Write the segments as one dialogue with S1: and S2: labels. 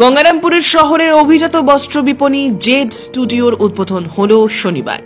S1: গঙ্গারামপুরের শহরের অভিজাত বস্ত্র বিপণী জেড স্টুডিওর উদ্বোধন হলো শনিবার।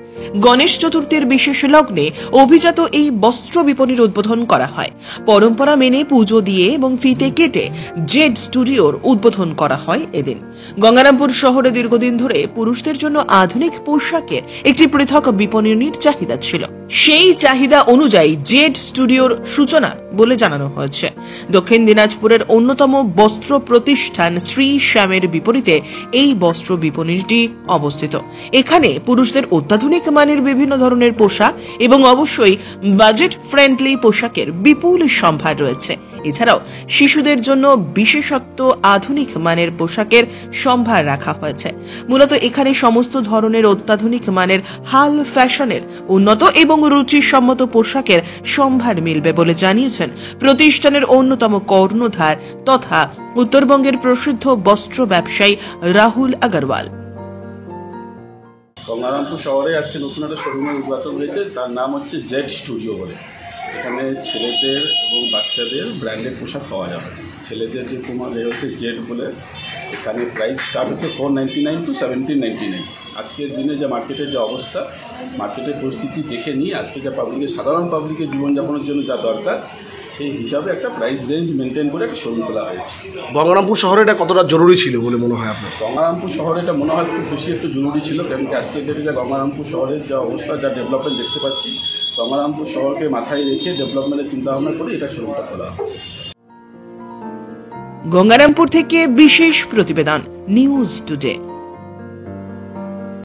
S1: গণেশ চতুর্থীর বিশেষ লগ্নে অভিজাত এই বস্ত্র বিপণীর উদ্বোধন করা হয়। পরম্পরা মেনে পুজো দিয়ে এবং ফিতে কেটে জেড স্টুডিওর উদ্বোধন করা হয় এদিন। গঙ্গারামপুর শহরে দীর্ঘদিন ধরে পুরুষদের জন্য আধুনিক পোশাকের একটি পৃথক বিপণীর চাহিদা ছিল। সেই চাহিদা অনুযায়ী জেড স্টুডিওর সূচনা বলে জানানো হয়েছে। দক্ষিণ দিনাজপুরের অন্যতম বস্ত্র প্রতিষ্ঠান শ্রী শ্যামের বিপরীতে এই বস্ত্র বিপণীটি অবস্থিত। এখানে পুরুষদের অত্যাধুনিক মানের বিভিন্ন ধরনের পোশাক এবং অবশ্যই বাজেট ফ্রেন্ডলি পোশাকের বিপুল সম্ভার রয়েছে। এছাড়াও শিশুদের জন্য বিশেষত্ব আধুনিক মানের পোশাকের সম্ভার রাখা হয়েছে। মূলত এখানে সমস্ত ধরনের অত্যাধুনিক মানের হাল ফ্যাশনের উন্নত এবং রুচিসম্মত পোশাকের সম্ভার মিলবে বলে জানিয়েছেন প্রতিষ্ঠানের অন্যতম কর্ণধার তথা উত্তরবঙ্গের প্রসিদ্ধ বস্ত্র ব্যবসায়ী রাহুল আগরওয়াল।
S2: গঙ্গারামপুর শহরে আজকে নতুন একটা শোরুমের উদ্বোধন হয়েছে, তার নাম হচ্ছে জেড স্টুডিও বলে। এখানে ছেলেদের এবং বাচ্চাদের ব্র্যান্ডেড পোশাক পাওয়া যাবে। ছেলেদের যে তোমার হচ্ছে জেড বলে, এখানে প্রাইস স্টার্ট হচ্ছে 499 to 1799। আজকের দিনে যে মার্কেটের যে অবস্থা, মার্কেটের পরিস্থিতি দেখে নিয়ে আজকে যা সাধারণ পাবলিকের জীবনযাপনের জন্য যা দরকার সেই হিসাবে একটা প্রাইস রেঞ্জ মেনটেন করে একটা শোরুম খোলা হয়েছে।
S3: গঙ্গারামপুর শহরে এটা কতটা জরুরি ছিল বলে মনে হয় আপনার?
S2: গঙ্গারামপুর শহরে এটা মনে হয় খুব বেশি একটু জরুরি ছিল, কারণ কি আজকের ডেটে যা গঙ্গারামপুর শহরের যা অবস্থা, যা ডেভেলপমেন্ট দেখতে পাচ্ছি, গঙ্গারামপুর শহরকে মাথায় রেখে ডেভেলপমেন্টের চিন্তাভাবনা করে এটা শোরুমটা খোলা।
S1: গঙ্গারামপুর থেকে বিশেষ প্রতিবেদন, নিউজ টুডে।